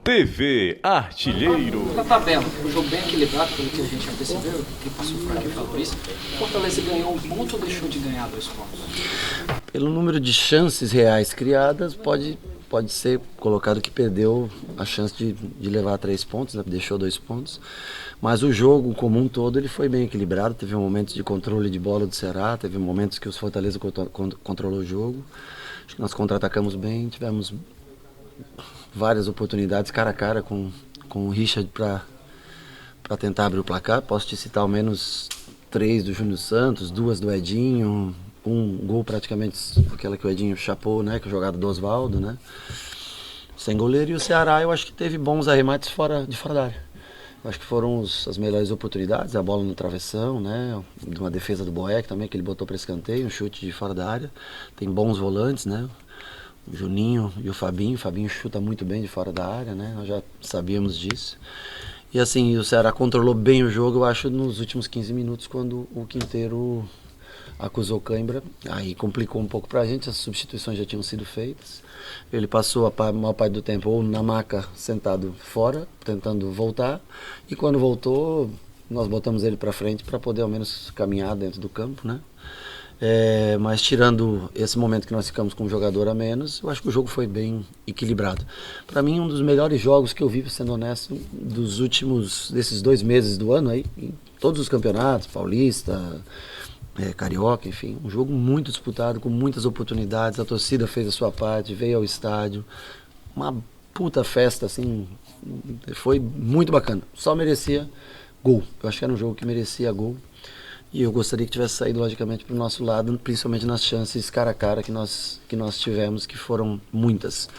TV Artilheiro. Na tabela, o jogo bem equilibrado, pelo que a gente já percebeu, quem passou por aqui falou isso. Fortaleza ganhou um ponto ou deixou de ganhar 2 pontos? Pelo número de chances reais criadas, pode ser colocado que perdeu a chance de levar 3 pontos, né? Deixou 2 pontos. Mas o jogo como um todo ele foi bem equilibrado, teve momentos de controle de bola do Ceará, teve momentos que o Fortaleza controlou o jogo. Acho que nós contra-atacamos bem, tivemos várias oportunidades cara a cara com o Richard para tentar abrir o placar. Posso te citar ao menos 3 do Júnior Santos, 2 do Edinho, um gol praticamente, aquela que o Edinho chapou, né, que é a jogada do Oswaldo, né, sem goleiro. E o Ceará eu acho que teve bons arremates de fora da área. Eu acho que foram as melhores oportunidades, a bola no travessão, né, de uma defesa do Boeck também, que ele botou para escanteio, um chute de fora da área. Tem bons volantes, né, o Juninho e o Fabinho chuta muito bem de fora da área, né? Nós já sabíamos disso. E assim, o Ceará controlou bem o jogo, eu acho, nos últimos 15 minutos, quando o Quinteiro acusou cãibra. Aí complicou um pouco pra gente, as substituições já tinham sido feitas. Ele passou a maior parte do tempo ou na maca, sentado fora, tentando voltar. E quando voltou, nós botamos ele pra frente para poder ao menos caminhar dentro do campo, né? Mas tirando esse momento que nós ficamos com um jogador a menos, eu acho que o jogo foi bem equilibrado. Para mim, um dos melhores jogos que eu vi, sendo honesto, desses 2 meses do ano aí, em todos os campeonatos, Paulista, Carioca, enfim, um jogo muito disputado, com muitas oportunidades, a torcida fez a sua parte, veio ao estádio, uma puta festa, assim, foi muito bacana, só merecia gol. Eu acho que era um jogo que merecia gol. E eu gostaria que tivesse saído, logicamente, para o nosso lado, principalmente nas chances cara a cara que nós tivemos, que foram muitas.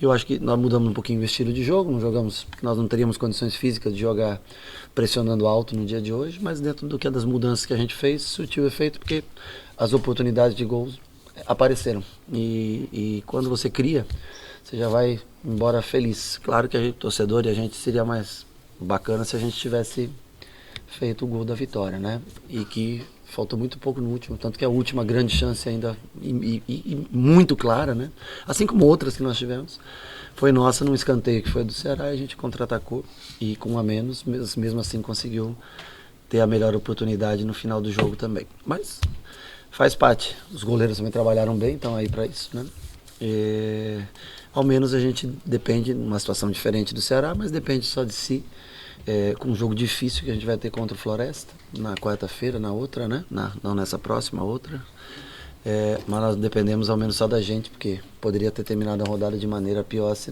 Eu acho que nós mudamos um pouquinho o estilo de jogo, não jogamos, porque nós não teríamos condições físicas de jogar pressionando alto no dia de hoje, mas dentro do que das mudanças que a gente fez, surtiu efeito, porque as oportunidades de gols apareceram. E quando você cria, você já vai embora feliz. Claro que a gente, torcedor, e a gente seria mais bacana se a gente tivesse feito o gol da vitória, né? E que faltou muito pouco no último, tanto que a última grande chance ainda, e muito clara, né? Assim como outras que nós tivemos, foi nossa num escanteio que foi do Ceará, e a gente contra-atacou e com 1 a menos, mesmo assim conseguiu ter a melhor oportunidade no final do jogo também. Mas faz parte, os goleiros também trabalharam bem, estão aí para isso, né? Ao menos a gente depende, numa situação diferente do Ceará, mas depende só de si. Com um jogo difícil que a gente vai ter contra o Floresta na quarta-feira, na outra, né? Não nessa próxima, outra. Mas nós dependemos ao menos só da gente, porque poderia ter terminado a rodada de maneira pior se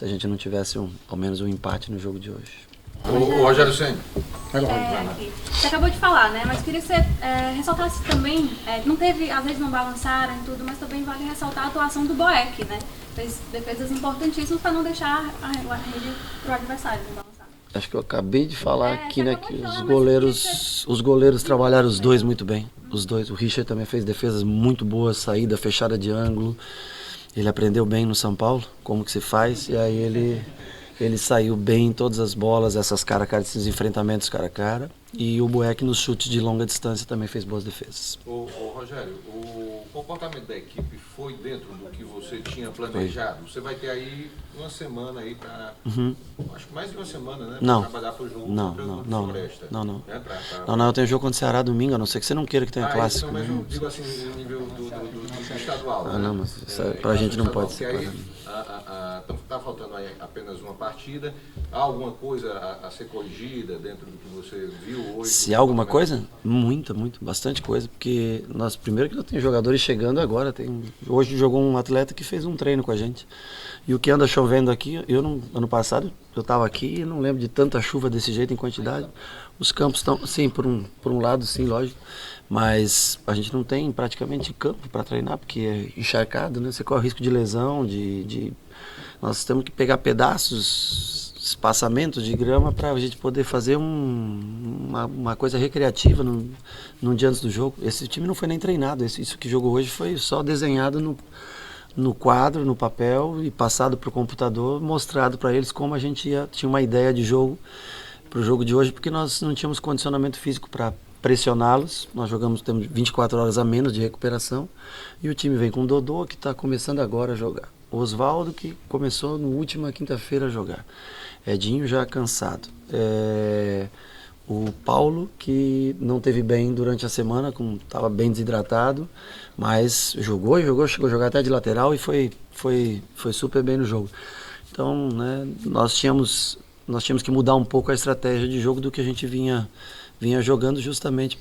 a gente não tivesse ao menos um empate no jogo de hoje. O Rogério Ceni. Você acabou de falar, né? Mas queria que você ressaltasse também, não teve, às vezes não balançaram e tudo, mas também vale ressaltar a atuação do Boeck, né? Fez defesas importantíssimas para não deixar a rede pro adversário não balançar. Acho que eu acabei de falar aqui, né, que os goleiros trabalharam os dois muito bem. Os dois, o Richard também fez defesas muito boas, saída fechada de ângulo. Ele aprendeu bem no São Paulo, como que se faz, e aí ele saiu bem em todas as bolas, essas cara a cara, esses enfrentamentos cara a cara. E o Boeck nos chutes de longa distância também fez boas defesas. Ô Rogério, o comportamento da equipe foi dentro do que você tinha planejado? Você vai ter aí uma semana aí para, acho que mais de uma semana, né? Não. Pra trabalhar pro jogo contra o Floresta. Não. Né? Não, eu tenho jogo contra o Ceará domingo, a não ser que você não queira que tenha clássico. Então, mas eu digo assim, no nível do estadual. Ah, não, mas pra gente não pode ser. Está faltando aí apenas uma partida. Há alguma coisa a ser corrigida dentro do que você viu hoje? Se há alguma coisa? Muito, bastante coisa, porque primeiro que nós temos jogadores chegando agora, hoje jogou um atleta que fez um treino com a gente, e o que anda chovendo aqui, ano passado eu estava aqui e não lembro de tanta chuva desse jeito em quantidade. Os campos estão, sim, por um lado, sim, lógico, mas a gente não tem praticamente campo para treinar, porque é encharcado, né? Você corre risco de lesão, nós temos que pegar pedaços, espaçamentos de grama para a gente poder fazer uma coisa recreativa num dia antes do jogo. Esse time não foi nem treinado, isso que jogou hoje foi só desenhado no quadro, no papel e passado para o computador, mostrado para eles como a gente tinha uma ideia de jogo para o jogo de hoje, porque nós não tínhamos condicionamento físico para pressioná-los. Nós temos 24 horas a menos de recuperação, e o time vem com o Dodô, que está começando agora a jogar. O Osvaldo, que começou na última quinta-feira a jogar. Edinho já cansado. O Paulo, que não teve bem durante a semana, estava bem desidratado, mas jogou, chegou a jogar até de lateral e foi super bem no jogo. Então, né, nós tínhamos que mudar um pouco a estratégia de jogo do que a gente vinha jogando, justamente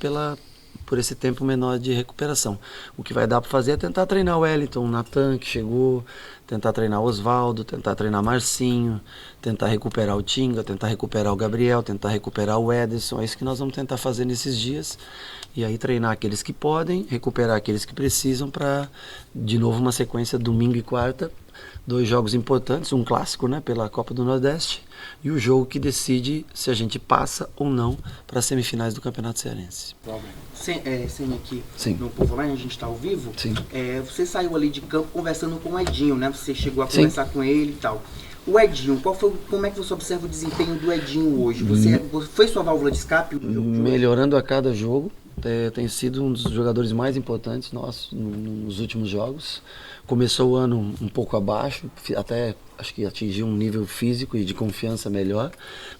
por esse tempo menor de recuperação. O que vai dar para fazer é tentar treinar o Wellington, o Natan, que chegou, tentar treinar o Osvaldo, tentar treinar Marcinho, tentar recuperar o Tinga, tentar recuperar o Gabriel, tentar recuperar o Ederson. É isso que nós vamos tentar fazer nesses dias. E aí treinar aqueles que podem, recuperar aqueles que precisam, para, de novo, uma sequência domingo e quarta. 2 jogos importantes, um clássico, né, pela Copa do Nordeste, e o jogo que decide se a gente passa ou não para as semifinais do Campeonato Cearense. Sem aqui Sim. no Povo Online, a gente está ao vivo. Sim. Você saiu ali de campo conversando com o Edinho, né? Você chegou a conversar com ele e tal. O Edinho, como é que você observa o desempenho do Edinho hoje? Foi sua válvula de escape? Melhorando a cada jogo. Tem sido um dos jogadores mais importantes nossos nos últimos jogos. Começou o ano um pouco abaixo, até acho que atingiu um nível físico e de confiança melhor,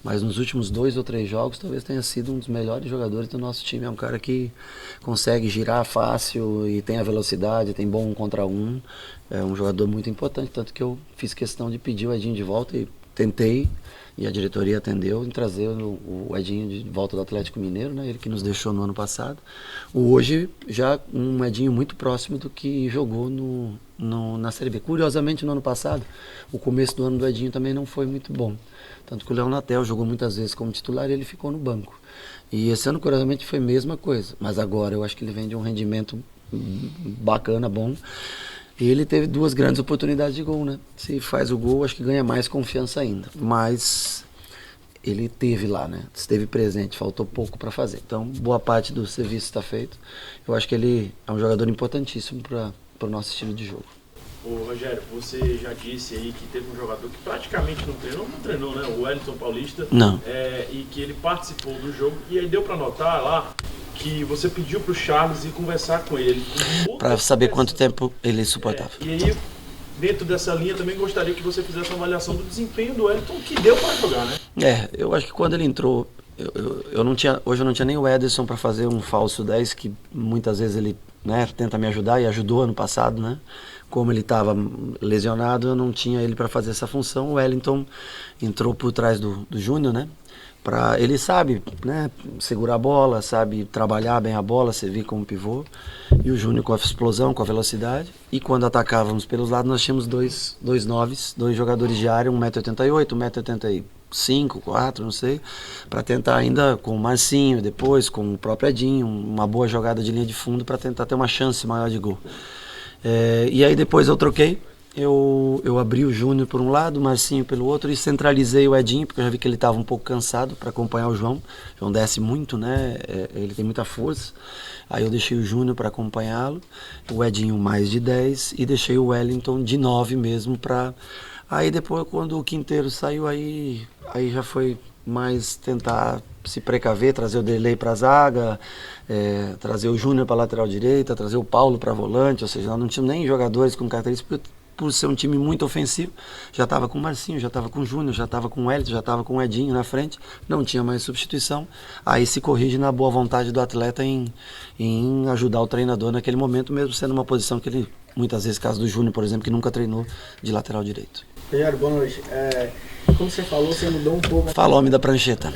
mas nos últimos 2 ou 3 jogos talvez tenha sido um dos melhores jogadores do nosso time. É um cara que consegue girar fácil e tem a velocidade, tem bom 1 contra 1. É um jogador muito importante, tanto que eu fiz questão de pedir o Edinho de volta e tentei, e a diretoria atendeu em trazer o Edinho de volta do Atlético Mineiro, né? Ele que nos deixou no ano passado. Hoje já um Edinho muito próximo do que jogou na Série B. Curiosamente, no ano passado, o começo do ano do Edinho também não foi muito bom. Tanto que o Léo Natel jogou muitas vezes como titular e ele ficou no banco. E esse ano, curiosamente, foi a mesma coisa. Mas agora eu acho que ele vem de um rendimento bacana, bom. E ele teve 2 grandes oportunidades de gol, né? Se faz o gol, acho que ganha mais confiança ainda. Mas ele esteve lá, né? Esteve presente, faltou pouco para fazer. Então, boa parte do serviço está feito. Eu acho que ele é um jogador importantíssimo para o nosso estilo de jogo. Ô Rogério, você já disse aí que teve um jogador que praticamente não treinou, né? O Wellington Paulista. Não. E que ele participou do jogo. E aí deu para notar lá que você pediu pro Charles ir conversar com ele. Para saber quanto tempo ele suportava. E aí, dentro dessa linha, também gostaria que você fizesse uma avaliação do desempenho do Wellington, que deu para jogar, né? Eu acho que quando ele entrou, hoje eu não tinha nem o Ederson para fazer um falso 10, que muitas vezes ele, né, tenta me ajudar, e ajudou ano passado, né? Como ele estava lesionado, eu não tinha ele para fazer essa função. O Wellington entrou por trás do Júnior, né? Ele sabe, né, segurar a bola, sabe trabalhar bem a bola, servir como pivô. E o Júnior com a explosão, com a velocidade. E quando atacávamos pelos lados, nós tínhamos dois noves, 2 jogadores de área, 1,88m, 1,85m, 4, não sei, para tentar ainda com o Marcinho, depois com o próprio Edinho, uma boa jogada de linha de fundo para tentar ter uma chance maior de gol. E aí depois eu troquei. Eu abri o Júnior por um lado, o Marcinho pelo outro, e centralizei o Edinho, porque eu já vi que ele estava um pouco cansado para acompanhar o João. O João desce muito, né? Ele tem muita força. Aí eu deixei o Júnior para acompanhá-lo, o Edinho mais de 10 e deixei o Wellington de 9 mesmo para... Aí depois, quando o Quinteiro saiu, aí já foi mais tentar se precaver, trazer o Derlei para a zaga, trazer o Júnior para a lateral direita, trazer o Paulo para volante, ou seja, nós não tínhamos nem jogadores com características, por ser um time muito ofensivo. Já estava com o Marcinho, já estava com o Júnior, já estava com o Wellington, já estava com o Edinho na frente, não tinha mais substituição. Aí se corrige na boa vontade do atleta em ajudar o treinador naquele momento, mesmo sendo uma posição que ele, muitas vezes, caso do Júnior, por exemplo, que nunca treinou de lateral direito. Rogério, boa noite. Como você falou, você mudou um pouco... Fala, homem da prancheta.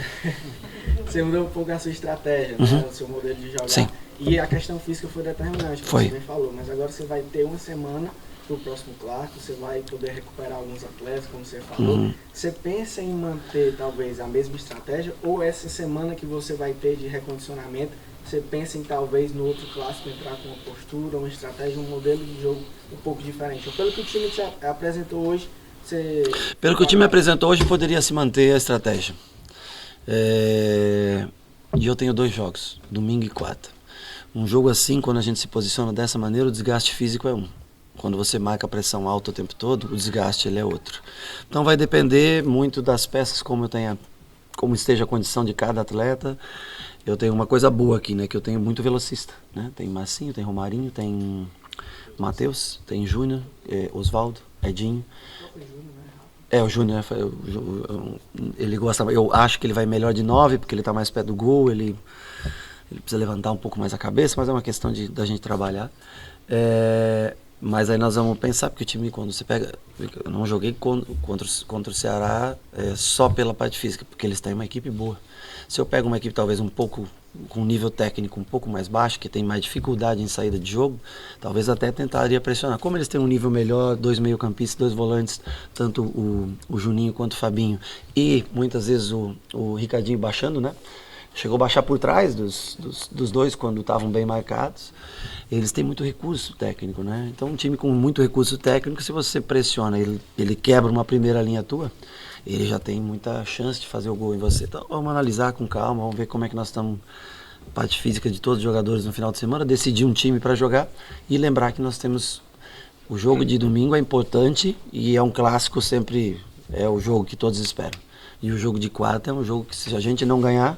Você mudou um pouco a sua estratégia, né? O seu modelo de jogar. Sim. E a questão física foi determinante, como Foi. você bem falou. Mas agora você vai ter uma semana para o próximo clássico, você vai poder recuperar alguns atletas, como você falou. Você pensa em manter, talvez, a mesma estratégia? Ou essa semana que você vai ter de recondicionamento, você pensa em, talvez, no outro clássico entrar com uma postura, uma estratégia, um modelo de jogo um pouco diferente? Ou pelo que o time te apresentou hoje, você... Pelo que o time apresentou hoje, poderia se manter a estratégia. E eu tenho 2 jogos, domingo e quarta. Um jogo assim, quando a gente se posiciona dessa maneira, o desgaste físico é um. Quando você marca a pressão alta o tempo todo, o desgaste ele é outro. Então vai depender muito das peças, como esteja a condição de cada atleta. Eu tenho uma coisa boa aqui, né? Que eu tenho muito velocista, né? Tem Marcinho, tem Romarinho, tem Matheus, tem Júnior, Osvaldo. Edinho. O Júnior, ele gosta, eu acho que ele vai melhor de 9, porque ele está mais perto do gol, ele precisa levantar um pouco mais a cabeça, mas é uma questão da gente trabalhar. Mas aí nós vamos pensar, porque o time, quando você pega, eu não joguei contra o Ceará só pela parte física, porque eles têm uma equipe boa. Se eu pego uma equipe talvez um pouco com um nível técnico um pouco mais baixo, que tem mais dificuldade em saída de jogo, talvez até tentaria pressionar. Como eles têm um nível melhor, 2 meio-campistas, 2 volantes, tanto o Juninho quanto o Fabinho, e muitas vezes o Ricardinho baixando, né? Chegou a baixar por trás dos dois quando estavam bem marcados. Eles têm muito recurso técnico, né? Então um time com muito recurso técnico, se você pressiona, ele quebra uma primeira linha tua, ele já tem muita chance de fazer o gol em você. Então vamos analisar com calma, vamos ver como é que nós estamos, parte física de todos os jogadores no final de semana, decidir um time para jogar e lembrar que nós temos o jogo de domingo é importante e é um clássico, sempre é o jogo que todos esperam. E o jogo de quarta é um jogo que, se a gente não ganhar,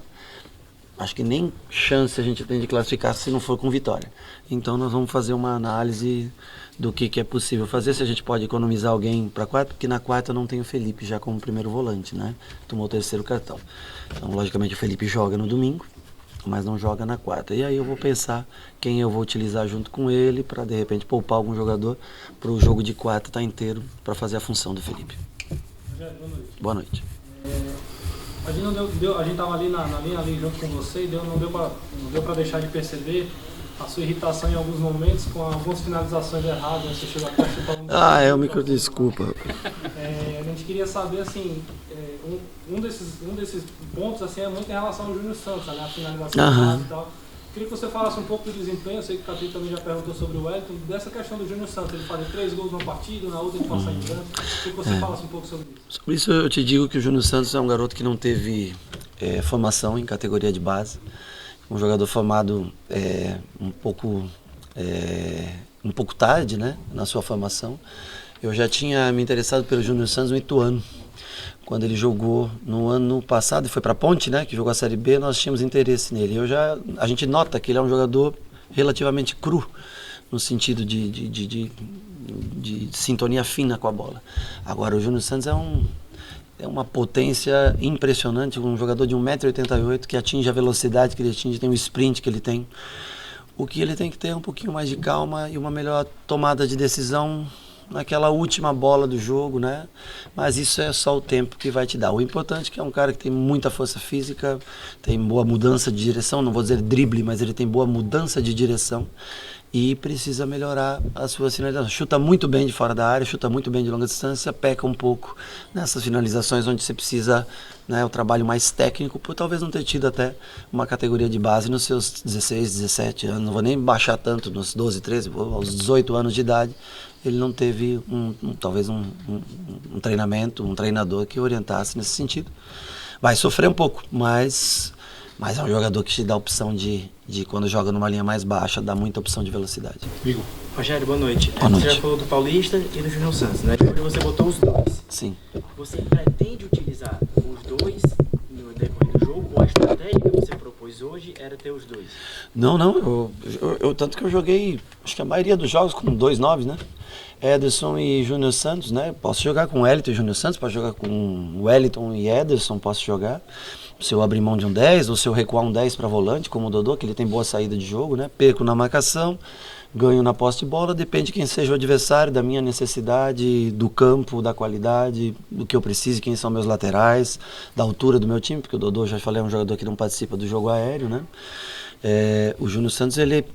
acho que nem chance a gente tem de classificar se não for com vitória. Então nós vamos fazer uma análise do que é possível fazer, se a gente pode economizar alguém para quarta, porque na quarta eu não tenho o Felipe já como primeiro volante, né? Tomou o 3º cartão. Então, logicamente, o Felipe joga no domingo, mas não joga na quarta. E aí eu vou pensar quem eu vou utilizar junto com ele para, de repente, poupar algum jogador para o jogo de quarta estar inteiro para fazer a função do Felipe. Boa noite. A gente estava ali na linha ali junto com você e não deu para deixar de perceber a sua irritação em alguns momentos com algumas finalizações erradas. Você chegou até a chutar eu me desculpa. A gente queria saber, assim, um desses pontos assim, é muito em relação ao Júnior Santos, né? A finalização errada e tal. Queria que você falasse um pouco do desempenho, eu sei que o Capi também já perguntou sobre o Wellington, dessa questão do Júnior Santos, ele fazer 3 gols numa partida, na outra ele passar em branco. Queria que você falasse um pouco sobre isso. Sobre isso eu te digo que o Júnior Santos é um garoto que não teve formação em categoria de base, um jogador formado um pouco tarde, né, na sua formação. Eu já tinha me interessado pelo Júnior Santos no Ituano. Quando ele jogou no ano passado e foi para a Ponte, né, que jogou a Série B, nós tínhamos interesse nele. A gente nota que ele é um jogador relativamente cru, no sentido de sintonia fina com a bola. Agora, o Júnior Santos é uma potência impressionante, um jogador de 1,88 m que atinge a velocidade que ele atinge, tem o sprint que ele tem. O que ele tem que ter é um pouquinho mais de calma e uma melhor tomada de decisão naquela última bola do jogo, né? Mas isso é só o tempo que vai te dar. O importante é que é um cara que tem muita força física, tem boa mudança de direção, não vou dizer drible, mas ele tem boa mudança de direção e precisa melhorar a sua finalização. Chuta muito bem de fora da área, chuta muito bem de longa distância, peca um pouco nessas finalizações onde você precisa, né, o trabalho mais técnico, por talvez não ter tido até uma categoria de base nos seus 16, 17 anos, não vou nem baixar tanto, nos 12, 13, aos 18 anos de idade, ele não teve talvez um treinamento, um treinador que orientasse nesse sentido. Vai sofrer um pouco, mas é um jogador que te dá a opção de quando joga numa linha mais baixa, dá muita opção de velocidade. Rogério, boa noite. Boa noite. Você já falou do Paulista e do Júnior Santos, né? Hoje você botou os dois. Sim. Você pretende utilizar os dois no decorrer do jogo? Ou a estratégia que você propôs hoje era ter os dois? Não. Eu tanto que eu joguei, acho que a maioria dos jogos com 2 9, né? Ederson e Júnior Santos, né? Posso jogar com Wellington e Júnior Santos, posso jogar com Wellington e Ederson, posso jogar. Se eu abrir mão de um 10, ou se eu recuar um 10 para volante, como o Dodô, que ele tem boa saída de jogo, né? Perco na marcação, ganho na posse de bola, depende de quem seja o adversário, da minha necessidade, do campo, da qualidade, do que eu preciso, quem são meus laterais, da altura do meu time, porque o Dodô, já falei, é um jogador que não participa do jogo aéreo, né? O Júnior Santos, ele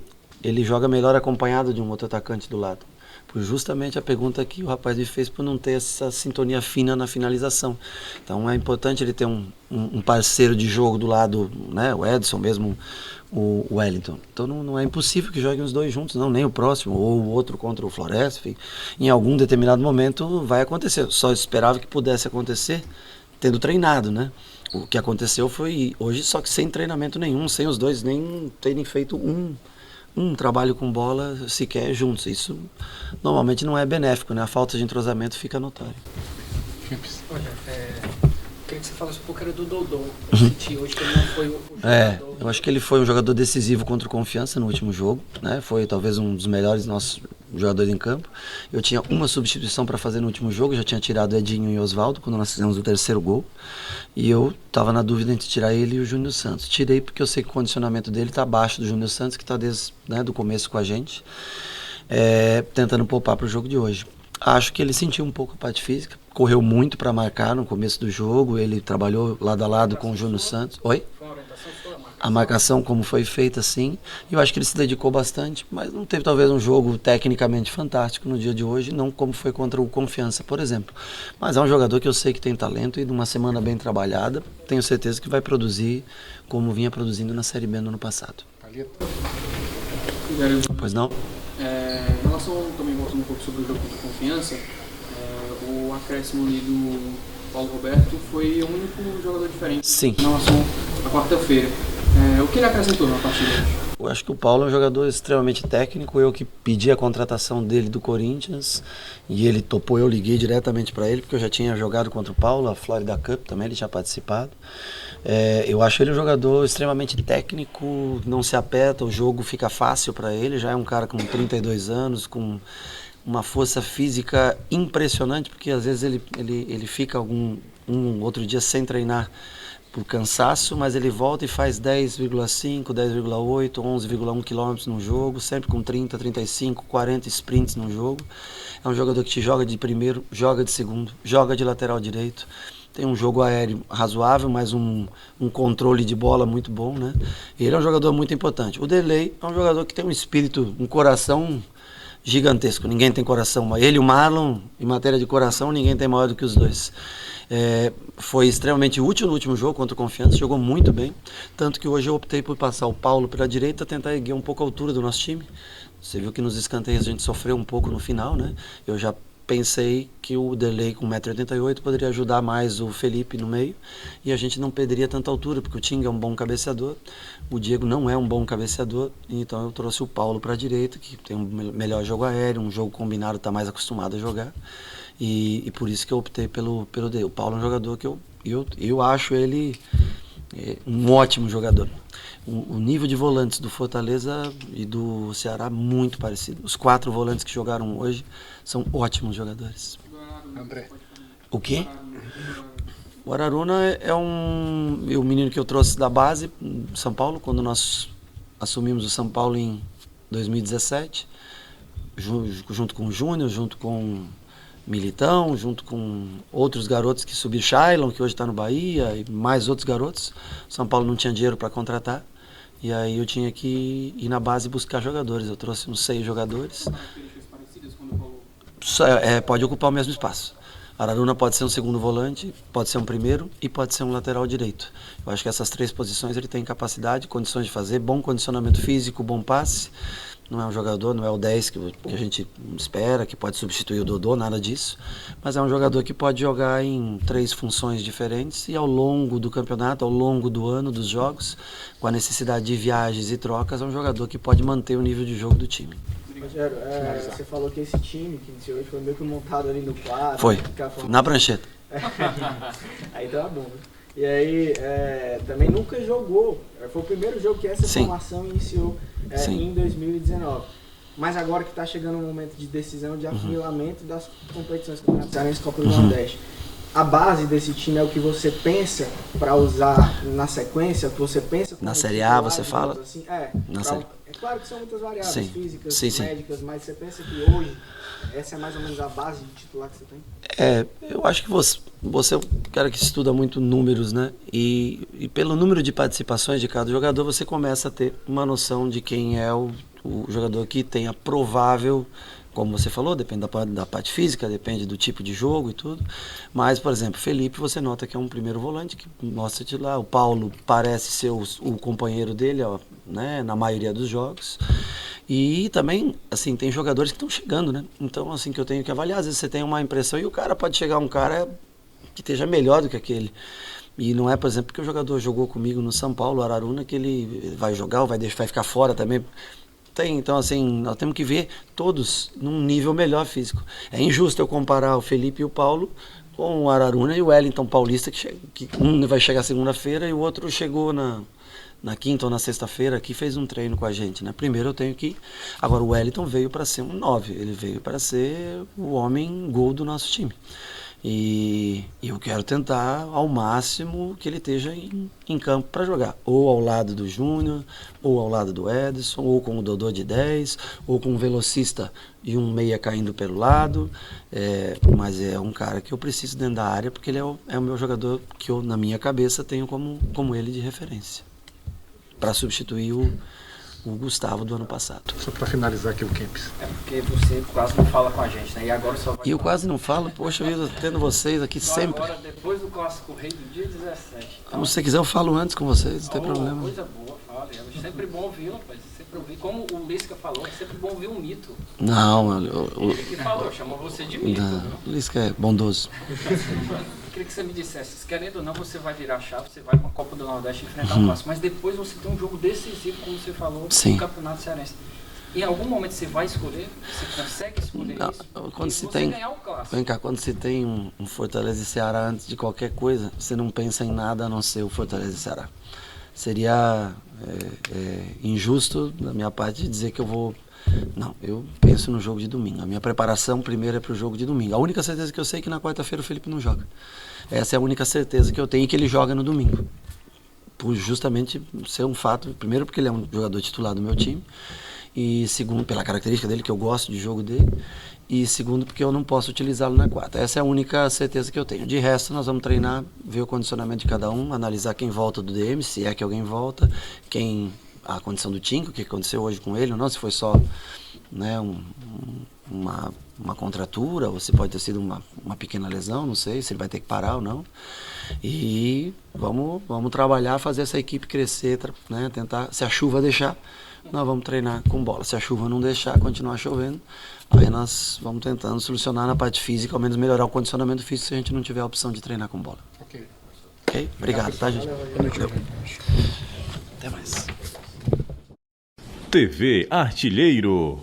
joga melhor acompanhado de um outro atacante do lado. Por justamente a pergunta que o rapaz me fez por não ter essa sintonia fina na finalização. Então é importante ele ter um parceiro de jogo do lado, né? O Edson mesmo, o Wellington. Então não é impossível que joguem os dois juntos, não, nem o próximo, ou o outro contra o Floresta. Enfim, em algum determinado momento vai acontecer. Só esperava que pudesse acontecer tendo treinado, né? O que aconteceu foi hoje, só que sem treinamento nenhum, sem os dois nem terem feito um trabalho com bola sequer juntos. Isso normalmente não é benéfico, né? A falta de entrosamento fica notória. Olha, queria que você falasse um pouco do Dodô. Eu senti hoje que ele não foi o jogador. Eu acho que ele foi um jogador decisivo contra o Confiança no último jogo, né? Foi talvez um dos melhores nossos jogadores em campo. Eu tinha uma substituição para fazer no último jogo, já tinha tirado Edinho e Oswaldo quando nós fizemos o terceiro gol. E eu estava na dúvida entre tirar ele e o Júnior Santos. Tirei porque eu sei que o condicionamento dele está abaixo do Júnior Santos, que está desde do começo com a gente, tentando poupar para o jogo de hoje. Acho que ele sentiu um pouco a parte física, correu muito para marcar no começo do jogo, ele trabalhou lado a lado com o Júnior Santos. Oi? A marcação como foi feita, sim. Eu acho que ele se dedicou bastante, mas não teve talvez um jogo tecnicamente fantástico no dia de hoje, não como foi contra o Confiança, por exemplo. Mas é um jogador que eu sei que tem talento e numa semana bem trabalhada, tenho certeza que vai produzir como vinha produzindo na Série B no ano passado. Pois não? Em relação, também voltando um pouco sobre o jogo de Confiança, o acréscimo ali do Paulo Roberto foi o único jogador diferente. Sim. Em relação à quarta-feira. O que ele acrescentou na partida? Eu acho que o Paulo é um jogador extremamente técnico. Eu que pedi a contratação dele do Corinthians e ele topou, eu liguei diretamente para ele porque eu já tinha jogado contra o Paulo, a Florida Cup também, ele tinha participado. Eu acho ele um jogador extremamente técnico, não se aperta, o jogo fica fácil para ele, já é um cara com 32 anos, com uma força física impressionante, porque às vezes ele fica outro dia sem treinar por cansaço, mas ele volta e faz 10,5, 10,8, 11,1 km no jogo, sempre com 30, 35, 40 sprints no jogo. É um jogador que te joga de primeiro, joga de segundo, joga de lateral direito. Tem um jogo aéreo razoável, mas um controle de bola muito bom, né? Ele é um jogador muito importante. O Derlei é um jogador que tem um espírito, um coração gigantesco. Ninguém tem coração maior. Ele e o Marlon, em matéria de coração, ninguém tem maior do que os dois. Foi extremamente útil no último jogo contra o Confiança, jogou muito bem. Tanto que hoje eu optei por passar o Paulo pela direita, tentar erguer um pouco a altura do nosso time. Você viu que nos escanteios a gente sofreu um pouco no final, né? Eu já pensei que o Derlei com 1,88 m poderia ajudar mais o Felipe no meio e a gente não perderia tanta altura, porque o Tinga é um bom cabeceador, o Diego não é um bom cabeceador, então eu trouxe o Paulo para a direita, que tem um melhor jogo aéreo, um jogo combinado, está mais acostumado a jogar, e por isso que eu optei pelo Derlei. O Paulo é um jogador que eu acho ele um ótimo jogador. O nível de volantes do Fortaleza e do Ceará muito parecido. Os 4 volantes que jogaram hoje são ótimos jogadores. André. O quê? O Araruna é um menino que eu trouxe da base de São Paulo, quando nós assumimos o São Paulo em 2017, junto com o Júnior, junto com Militão, junto com outros garotos que subiram, Shailon, que hoje está no Bahia, e mais outros garotos. São Paulo não tinha dinheiro para contratar, e aí eu tinha que ir na base buscar jogadores. Eu trouxe uns 6 jogadores. Pode ocupar o mesmo espaço. Araruna pode ser um segundo volante, pode ser um primeiro e pode ser um lateral direito. Eu acho que essas 3 posições ele tem capacidade, condições de fazer, bom condicionamento físico, bom passe. Não é um jogador, não é o 10 que a gente espera, que pode substituir o Dodô, nada disso. Mas é um jogador que pode jogar em 3 funções diferentes e ao longo do campeonato, ao longo do ano, dos jogos, com a necessidade de viagens e trocas, é um jogador que pode manter o nível de jogo do time. Rogério, você falou que esse time que iniciou hoje foi meio que montado ali no quadro. Foi, na prancheta. Aí tá bom. E aí, também nunca jogou. Foi o primeiro jogo que essa formação iniciou em 2019. Mas agora que está chegando o momento de decisão, de afunilamento das competições campeonatos e Copa do Nordeste. A base desse time é o que você pensa para usar na sequência, o que você pensa... Na Série A, você fala? Assim, é claro que são muitas variáveis físicas, médicas, mas você pensa que hoje essa é mais ou menos a base de titular que você tem? Eu acho que você é um cara que estuda muito números, né? E pelo número de participações de cada jogador, você começa a ter uma noção de quem é o jogador que tem a provável... Como você falou, depende da parte física, depende do tipo de jogo e tudo. Mas, por exemplo, Felipe, você nota que é um primeiro volante que mostra de lá. O Paulo parece ser o companheiro dele, né, na maioria dos jogos. E também, assim, tem jogadores que estão chegando, né? Então, assim, que eu tenho que avaliar. Às vezes você tem uma impressão e o cara pode chegar um cara que esteja melhor do que aquele. E não é, por exemplo, porque o jogador jogou comigo no São Paulo, Araruna, que ele vai jogar ou vai ficar fora também. Então, assim, nós temos que ver todos num nível melhor físico. É injusto eu comparar o Felipe e o Paulo com o Araruna e o Wellington Paulista, que um vai chegar segunda-feira e o outro chegou na quinta ou na sexta-feira aqui fez um treino com a gente, né? Primeiro eu tenho que... Agora o Wellington veio para ser um 9, ele veio para ser o homem gol do nosso time. E eu quero tentar ao máximo que ele esteja em campo para jogar. Ou ao lado do Júnior, ou ao lado do Edson, ou com o Dodô de 10, ou com um velocista e um meia caindo pelo lado. Mas é um cara que eu preciso dentro da área, porque ele é o meu jogador que eu, na minha cabeça, tenho como ele de referência. Para substituir o Gustavo do ano passado. Só para finalizar aqui o Kempis. É porque você quase não fala com a gente, né? E agora só vai... E eu quase não falo, poxa vida, tendo vocês aqui só sempre. Agora, depois do Clássico Rei do dia 17. Então, se você quiser eu falo antes com vocês, não tem problema. Coisa boa, fala. É sempre bom ouvir, rapaz. Sempre ouvir. Como o Lisca falou, é sempre bom ouvir um mito. Não, Ele que falou, chamou você de mito. O Lisca é bondoso. Eu queria que você me dissesse, querendo ou não, você vai virar a chave, você vai para a Copa do Nordeste enfrentar o Clássico, mas depois você tem um jogo decisivo, como você falou, no Campeonato Cearense. Em algum momento você vai escolher? Você consegue escolher isso? Quando se tem, ganhar o Clássico. Vem cá, quando se tem um Fortaleza e Ceará antes de qualquer coisa, você não pensa em nada a não ser o Fortaleza e Ceará. Seria injusto da minha parte dizer que eu vou... Não, eu penso no jogo de domingo. A minha preparação primeiro é para o jogo de domingo. A única certeza que eu sei é que na quarta-feira o Felipe não joga. Essa é a única certeza que eu tenho, que ele joga no domingo. Por justamente ser um fato, primeiro porque ele é um jogador titular do meu time, e segundo pela característica dele, que eu gosto de jogo dele, e segundo porque eu não posso utilizá-lo na quarta. Essa é a única certeza que eu tenho. De resto, nós vamos treinar, ver o condicionamento de cada um, analisar quem volta do DM, se é que alguém volta, a condição do Tinco, o que aconteceu hoje com ele ou não, se foi só, né, uma contratura, ou se pode ter sido uma pequena lesão, não sei, se ele vai ter que parar ou não. E vamos trabalhar, fazer essa equipe crescer, né, tentar, se a chuva deixar, nós vamos treinar com bola. Se a chuva não deixar, continuar chovendo, aí nós vamos tentando solucionar na parte física, ao menos melhorar o condicionamento físico se a gente não tiver a opção de treinar com bola. Ok? Obrigado, tá, gente? Até mais. TV Artilheiro.